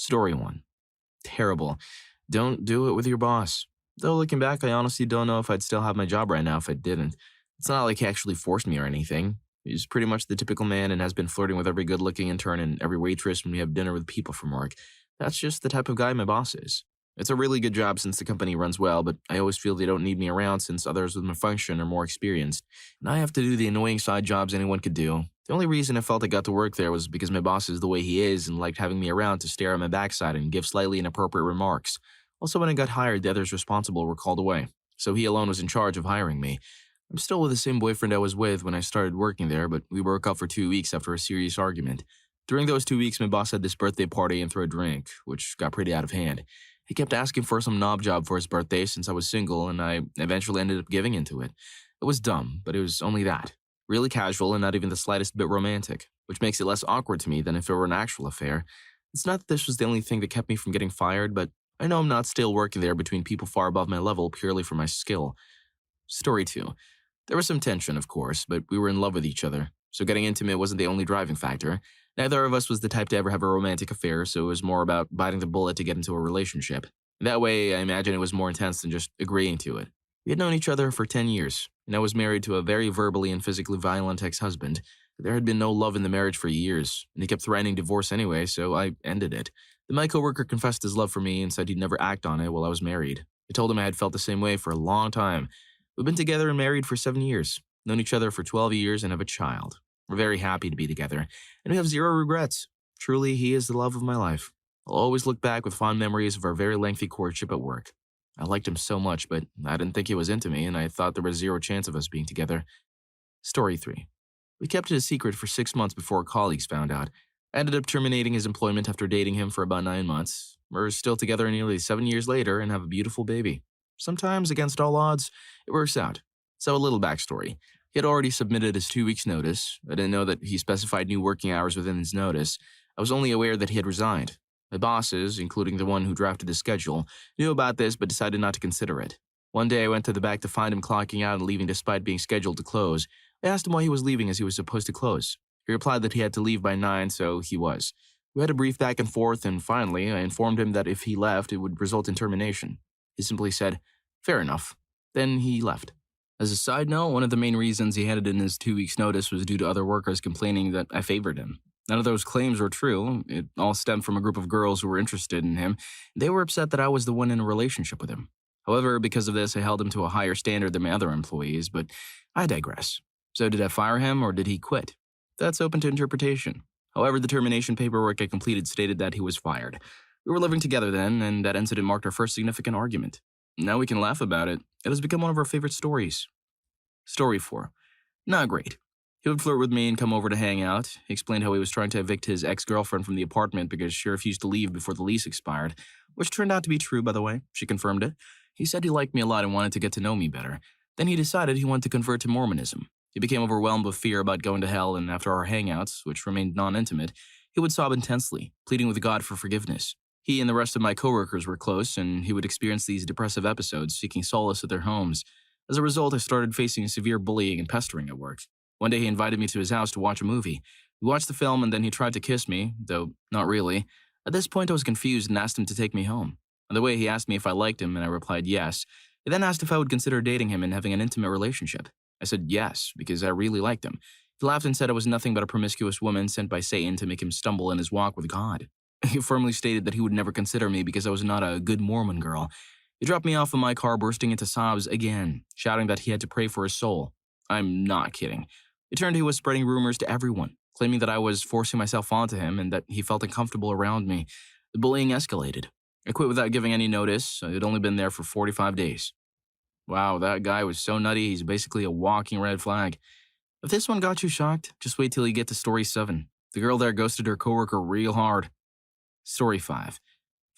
Story 1. Terrible. Don't do it with your boss. Though looking back, I honestly don't know if I'd still have my job right now if I didn't. It's not like he actually forced me or anything. He's pretty much the typical man and has been flirting with every good-looking intern and every waitress when we have dinner with people from work. That's just the type of guy my boss is. It's a really good job since the company runs well, but I always feel they don't need me around since others with my function are more experienced, and I have to do the annoying side jobs anyone could do. The only reason I felt I got to work there was because my boss is the way he is and liked having me around to stare at my backside and give slightly inappropriate remarks. Also, when I got hired, the others responsible were called away, so he alone was in charge of hiring me. I'm still with the same boyfriend I was with when I started working there, but we broke up for 2 weeks after a serious argument. During those 2 weeks, my boss had this birthday party and threw a drink, which got pretty out of hand. He kept asking for some knob job for his birthday since I was single, and I eventually ended up giving into it. It was dumb, but it was only that. Really casual and not even the slightest bit romantic, which makes it less awkward to me than if it were an actual affair. It's not that this was the only thing that kept me from getting fired, but I know I'm not still working there between people far above my level purely for my skill. Story 2. There was some tension, of course, but we were in love with each other, so getting intimate wasn't the only driving factor. Neither of us was the type to ever have a romantic affair, so it was more about biting the bullet to get into a relationship. That way, I imagine it was more intense than just agreeing to it. We had known each other for 10 years, and I was married to a very verbally and physically violent ex-husband. There had been no love in the marriage for years, and he kept threatening divorce anyway, so I ended it. Then my coworker confessed his love for me and said he'd never act on it while I was married. I told him I had felt the same way for a long time. We've been together and married for 7 years, known each other for 12 years, and have a child. We're very happy to be together, and we have zero regrets. Truly, he is the love of my life. I'll always look back with fond memories of our very lengthy courtship at work. I liked him so much, but I didn't think he was into me, and I thought there was zero chance of us being together. Story 3. We kept it a secret for 6 months before our colleagues found out. I ended up terminating his employment after dating him for about 9 months. We're still together nearly 7 years later and have a beautiful baby. Sometimes, against all odds, it works out. So a little backstory. He had already submitted his 2 weeks' notice. I didn't know that he specified new working hours within his notice. I was only aware that he had resigned. My bosses, including the one who drafted the schedule, knew about this but decided not to consider it. One day I went to the back to find him clocking out and leaving despite being scheduled to close. I asked him why he was leaving as he was supposed to close. He replied that he had to leave by 9, so he was. We had a brief back and forth, and finally I informed him that if he left, it would result in termination. He simply said, "Fair enough." Then he left. As a side note, one of the main reasons he handed in his 2 weeks' notice was due to other workers complaining that I favored him. None of those claims were true. It all stemmed from a group of girls who were interested in him. They were upset that I was the one in a relationship with him. However, because of this, I held him to a higher standard than my other employees, but I digress. So did I fire him or did he quit? That's open to interpretation. However, the termination paperwork I completed stated that he was fired. We were living together then, and that incident marked our first significant argument. Now we can laugh about it. It has become one of our favorite stories. Story 4. Not great. He would flirt with me and come over to hang out. He explained how he was trying to evict his ex-girlfriend from the apartment because she refused to leave before the lease expired, which turned out to be true, by the way. She confirmed it. He said he liked me a lot and wanted to get to know me better. Then he decided he wanted to convert to Mormonism. He became overwhelmed with fear about going to hell, and after our hangouts, which remained non-intimate, he would sob intensely, pleading with God for forgiveness. He and the rest of my coworkers were close, and he would experience these depressive episodes, seeking solace at their homes. As a result, I started facing severe bullying and pestering at work. One day he invited me to his house to watch a movie. We watched the film and then he tried to kiss me, though not really. At this point I was confused and asked him to take me home. On the way he asked me if I liked him and I replied yes. He then asked if I would consider dating him and having an intimate relationship. I said yes, because I really liked him. He laughed and said I was nothing but a promiscuous woman sent by Satan to make him stumble in his walk with God. He firmly stated that he would never consider me because I was not a good Mormon girl. He dropped me off in my car bursting into sobs again, shouting that he had to pray for his soul. I'm not kidding. It turned he was spreading rumors to everyone, claiming that I was forcing myself onto him and that he felt uncomfortable around me. The bullying escalated. I quit without giving any notice. I had only been there for 45 days. Wow, that guy was so nutty, he's basically a walking red flag. If this one got you shocked, just wait till you get to story 7. The girl there ghosted her coworker real hard. Story 5.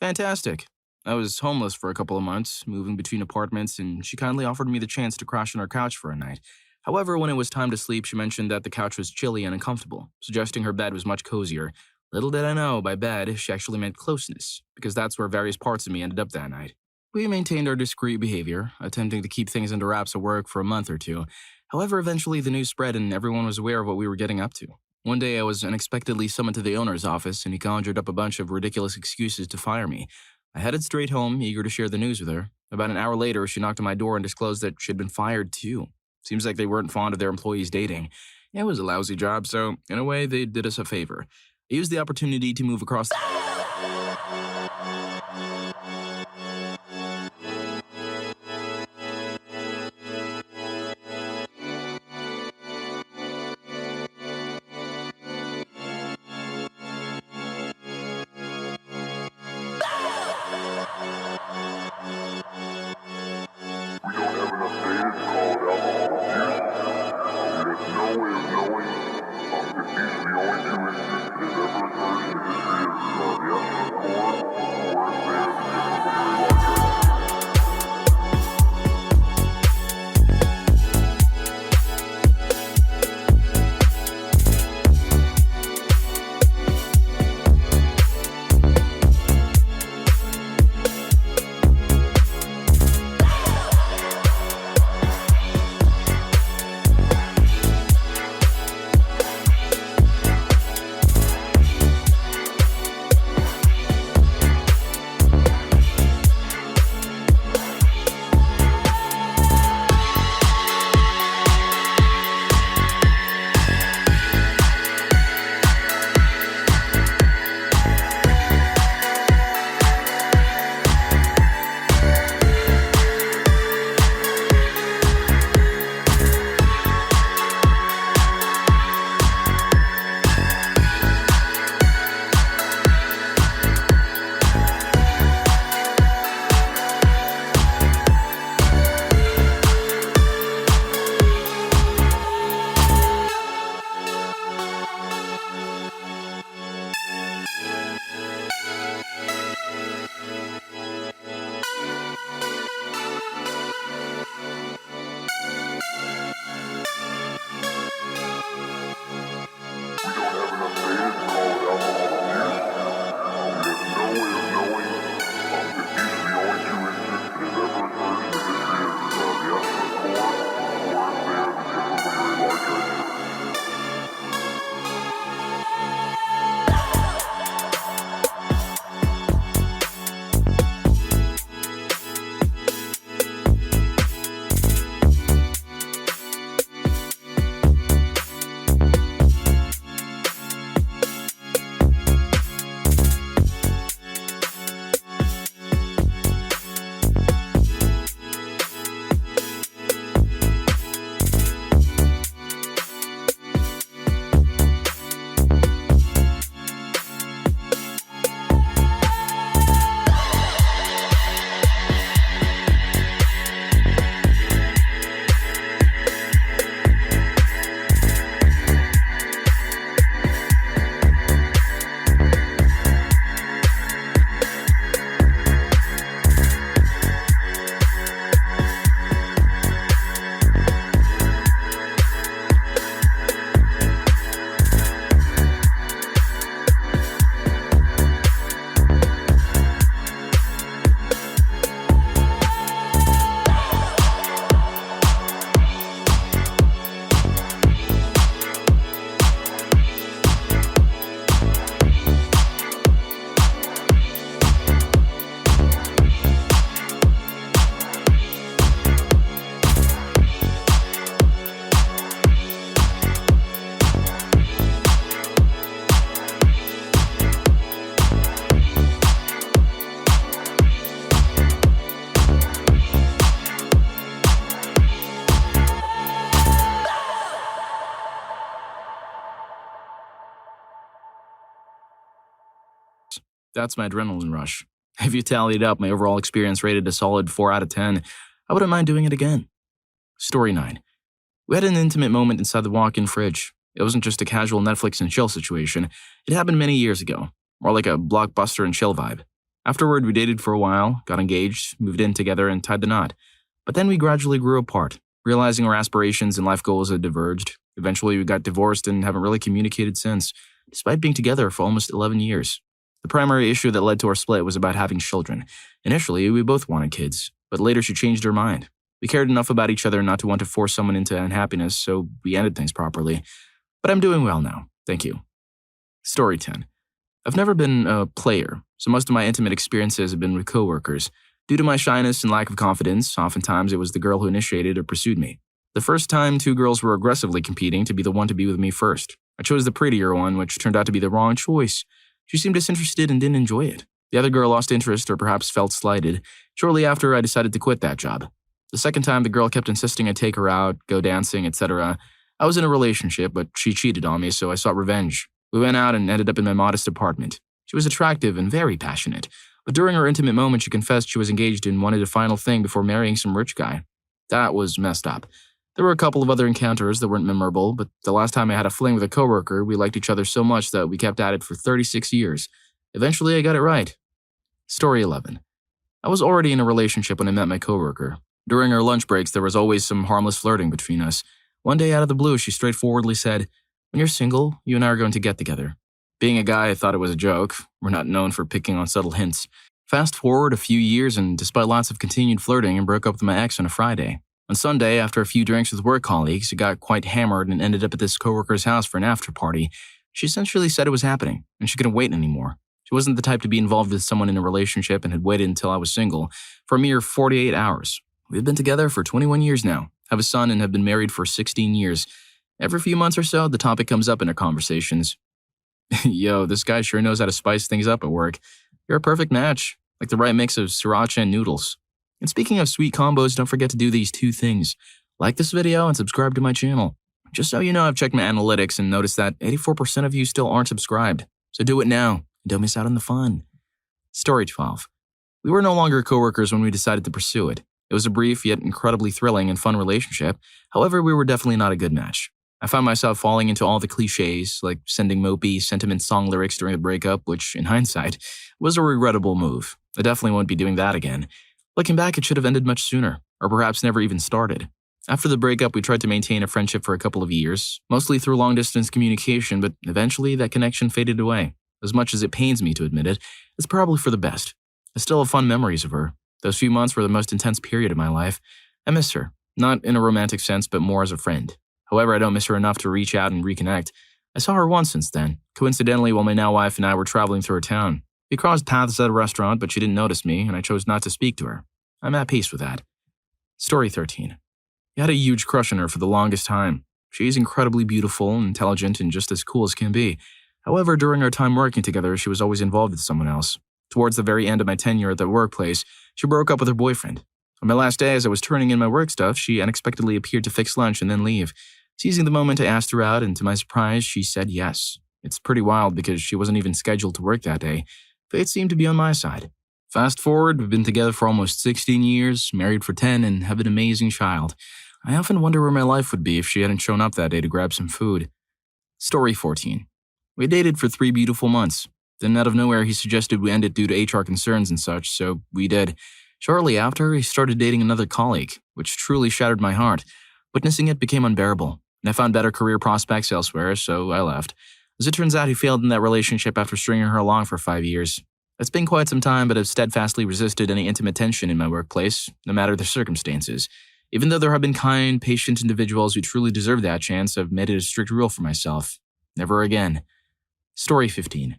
Fantastic. I was homeless for a couple of months, moving between apartments, and she kindly offered me the chance to crash on her couch for a night. However, when it was time to sleep, she mentioned that the couch was chilly and uncomfortable, suggesting her bed was much cozier. Little did I know, by bed, she actually meant closeness, because that's where various parts of me ended up that night. We maintained our discreet behavior, attempting to keep things under wraps at work for a month or two. However, eventually the news spread and everyone was aware of what we were getting up to. One day I was unexpectedly summoned to the owner's office, and he conjured up a bunch of ridiculous excuses to fire me. I headed straight home, eager to share the news with her. About an hour later, she knocked on my door and disclosed that she'd been fired too. Seems like they weren't fond of their employees dating. It was a lousy job, so in a way, they did us a favor. I used the opportunity to move across. We don't have enough data to call it alcohol abuse. There's no way of knowing if these are the only two instances that have ever occurred in the history of the Epsilon Corps, or if they have a different That's my adrenaline rush. If you tallied up my overall experience rated a solid 4 out of 10, I wouldn't mind doing it again. Story 9. We had an intimate moment inside the walk-in fridge. It wasn't just a casual Netflix and chill situation. It happened many years ago, more like a blockbuster and chill vibe. Afterward, we dated for a while, got engaged, moved in together, and tied the knot. But then we gradually grew apart, realizing our aspirations and life goals had diverged. Eventually, we got divorced and haven't really communicated since, despite being together for almost 11 years. The primary issue that led to our split was about having children. Initially, we both wanted kids, but later she changed her mind. We cared enough about each other not to want to force someone into unhappiness, so we ended things properly. But I'm doing well now. Thank you. Story 10. I've never been a player, so most of my intimate experiences have been with coworkers. Due to my shyness and lack of confidence, oftentimes it was the girl who initiated or pursued me. The first time, two girls were aggressively competing to be the one to be with me first. I chose the prettier one, which turned out to be the wrong choice. She seemed disinterested and didn't enjoy it. The other girl lost interest or perhaps felt slighted. Shortly after, I decided to quit that job. The second time, the girl kept insisting I take her out, go dancing, etc. I was in a relationship, but she cheated on me, so I sought revenge. We went out and ended up in my modest apartment. She was attractive and very passionate, but during our intimate moment, she confessed she was engaged and wanted a final thing before marrying some rich guy. That was messed up. There were a couple of other encounters that weren't memorable, but the last time I had a fling with a coworker, we liked each other so much that we kept at it for 36 years. Eventually, I got it right. Story 11. I was already in a relationship when I met my coworker. During our lunch breaks, there was always some harmless flirting between us. One day out of the blue, she straightforwardly said, "When you're single, you and I are going to get together." Being a guy, I thought it was a joke. We're not known for picking on subtle hints. Fast forward a few years, and despite lots of continued flirting, I broke up with my ex on a Friday. On Sunday, after a few drinks with work colleagues, I got quite hammered and ended up at this coworker's house for an after party. She essentially said it was happening, and she couldn't wait anymore. She wasn't the type to be involved with someone in a relationship and had waited until I was single for a mere 48 hours. We've been together for 21 years now, have a son, and have been married for 16 years. Every few months or so, the topic comes up in our conversations. Yo, this guy sure knows how to spice things up at work. You're a perfect match, like the right mix of sriracha and noodles. And speaking of sweet combos, don't forget to do these two things. Like this video and subscribe to my channel. Just so you know, I've checked my analytics and noticed that 84% of you still aren't subscribed. So do it now, and don't miss out on the fun. Story 12. We were no longer coworkers when we decided to pursue it. It was a brief yet incredibly thrilling and fun relationship. However, we were definitely not a good match. I found myself falling into all the cliches, like sending mopey sentiment song lyrics during the breakup, which, in hindsight, was a regrettable move. I definitely won't be doing that again. Looking back, it should have ended much sooner, or perhaps never even started. After the breakup, we tried to maintain a friendship for a couple of years, mostly through long-distance communication, but eventually that connection faded away. As much as it pains me to admit it, it's probably for the best. I still have fond memories of her. Those few months were the most intense period of my life. I miss her, not in a romantic sense, but more as a friend. However, I don't miss her enough to reach out and reconnect. I saw her once since then, coincidentally while my now wife and I were traveling through her town. We crossed paths at a restaurant, but she didn't notice me, and I chose not to speak to her. I'm at peace with that. Story 13. I had a huge crush on her for the longest time. She is incredibly beautiful, intelligent, and just as cool as can be. However, during our time working together, she was always involved with someone else. Towards the very end of my tenure at the workplace, she broke up with her boyfriend. On my last day, as I was turning in my work stuff, she unexpectedly appeared to fix lunch and then leave. Seizing the moment, I asked her out, and to my surprise, she said yes. It's pretty wild because she wasn't even scheduled to work that day. Fate seemed to be on my side. Fast forward, we've been together for almost 16 years, married for 10, and have an amazing child. I often wonder where my life would be if she hadn't shown up that day to grab some food. Story 14. We dated for 3 beautiful months. Then out of nowhere, he suggested we end it due to HR concerns and such, so we did. Shortly after, he started dating another colleague, which truly shattered my heart. Witnessing it became unbearable, and I found better career prospects elsewhere, so I left. As it turns out, he failed in that relationship after stringing her along for 5 years. It's been quite some time, but I've steadfastly resisted any intimate tension in my workplace, no matter the circumstances. Even though there have been kind, patient individuals who truly deserve that chance, I've made it a strict rule for myself. Never again. Story 15.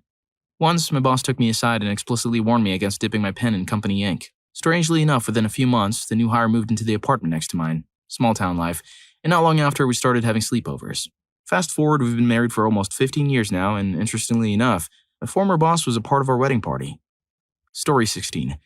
Once, my boss took me aside and explicitly warned me against dipping my pen in company ink. Strangely enough, within a few months, the new hire moved into the apartment next to mine. Small town life. And not long after, we started having sleepovers. Fast forward, we've been married for almost 15 years now, and interestingly enough, my former boss was a part of our wedding party. Story 16.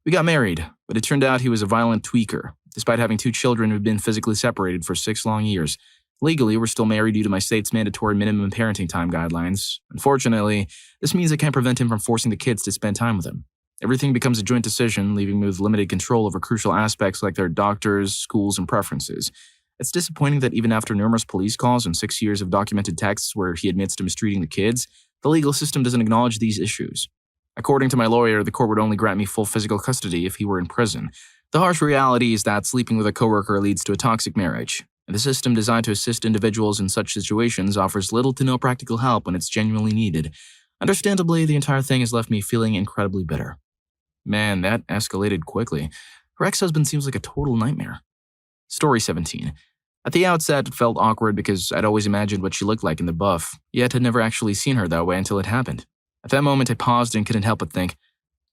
We got married, but it turned out he was a violent tweaker, despite having 2 children who'd been physically separated for 6 long years. Legally, we're still married due to my state's mandatory minimum parenting time guidelines. Unfortunately, this means I can't prevent him from forcing the kids to spend time with him. Everything becomes a joint decision, leaving me with limited control over crucial aspects like their doctors, schools, and preferences. It's disappointing that even after numerous police calls and 6 years of documented texts where he admits to mistreating the kids, the legal system doesn't acknowledge these issues. According to my lawyer, the court would only grant me full physical custody if he were in prison. The harsh reality is that sleeping with a coworker leads to a toxic marriage, and the system designed to assist individuals in such situations offers little to no practical help when it's genuinely needed. Understandably, the entire thing has left me feeling incredibly bitter. Man, that escalated quickly. Her ex-husband seems like a total nightmare. Story 17. At the outset, it felt awkward because I'd always imagined what she looked like in the buff, yet had never actually seen her that way until it happened. At that moment, I paused and couldn't help but think,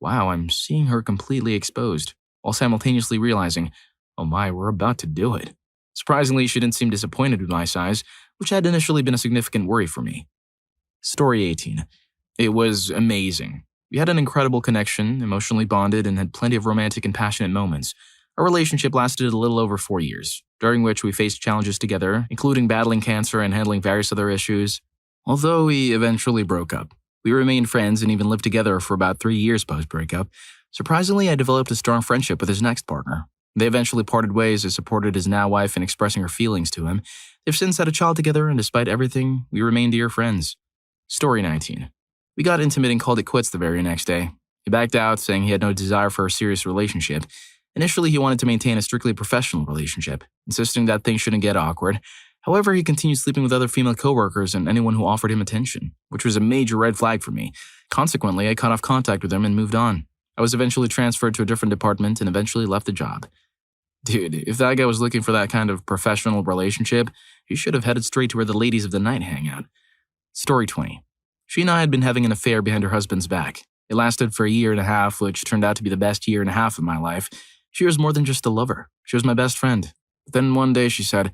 wow, I'm seeing her completely exposed, while simultaneously realizing, oh my, we're about to do it. Surprisingly, she didn't seem disappointed with my size, which had initially been a significant worry for me. Story 18. It was amazing. We had an incredible connection, emotionally bonded, and had plenty of romantic and passionate moments. Our relationship lasted a little over 4 years, during which we faced challenges together, including battling cancer and handling various other issues. Although we eventually broke up, we remained friends and even lived together for about 3 years post-breakup. Surprisingly, I developed a strong friendship with his next partner. They eventually parted ways as supported his now wife in expressing her feelings to him. They've since had a child together, and despite everything, we remain dear friends. Story 19. We got intimate and called it quits the very next day. He backed out, saying he had no desire for a serious relationship. Initially, he wanted to maintain a strictly professional relationship, insisting that things shouldn't get awkward. However, he continued sleeping with other female coworkers and anyone who offered him attention, which was a major red flag for me. Consequently, I cut off contact with him and moved on. I was eventually transferred to a different department and eventually left the job. Dude, if that guy was looking for that kind of professional relationship, he should have headed straight to where the ladies of the night hang out. Story 20. She and I had been having an affair behind her husband's back. It lasted for a year and a half, which turned out to be the best year and a half of my life. She was more than just a lover. She was my best friend. But then one day she said,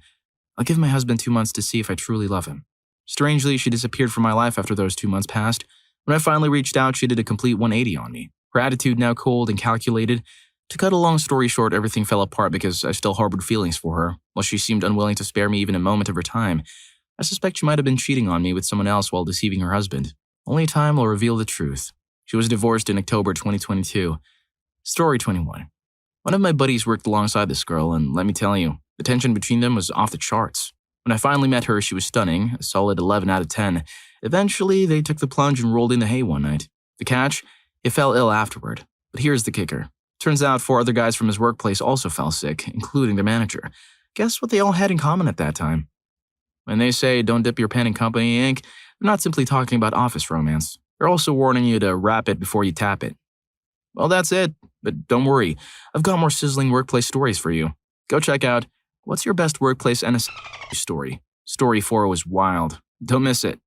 I'll give my husband 2 months to see if I truly love him. Strangely, she disappeared from my life after those 2 months passed. When I finally reached out, she did a complete 180 on me. Her attitude now cold and calculated. To cut a long story short, everything fell apart because I still harbored feelings for her, while she seemed unwilling to spare me even a moment of her time. I suspect she might have been cheating on me with someone else while deceiving her husband. Only time will reveal the truth. She was divorced in October 2022. Story 21. One of my buddies worked alongside this girl, and let me tell you, the tension between them was off the charts. When I finally met her, she was stunning, a solid 11 out of 10. Eventually, they took the plunge and rolled in the hay one night. The catch? It fell ill afterward. But here's the kicker. Turns out 4 other guys from his workplace also fell sick, including their manager. Guess what they all had in common at that time? When they say don't dip your pen in company ink, they're not simply talking about office romance. They're also warning you to wrap it before you tap it. Well, that's it. But don't worry, I've got more sizzling workplace stories for you. Go check out What's Your Best Workplace NS Story. Story 4 was wild. Don't miss it.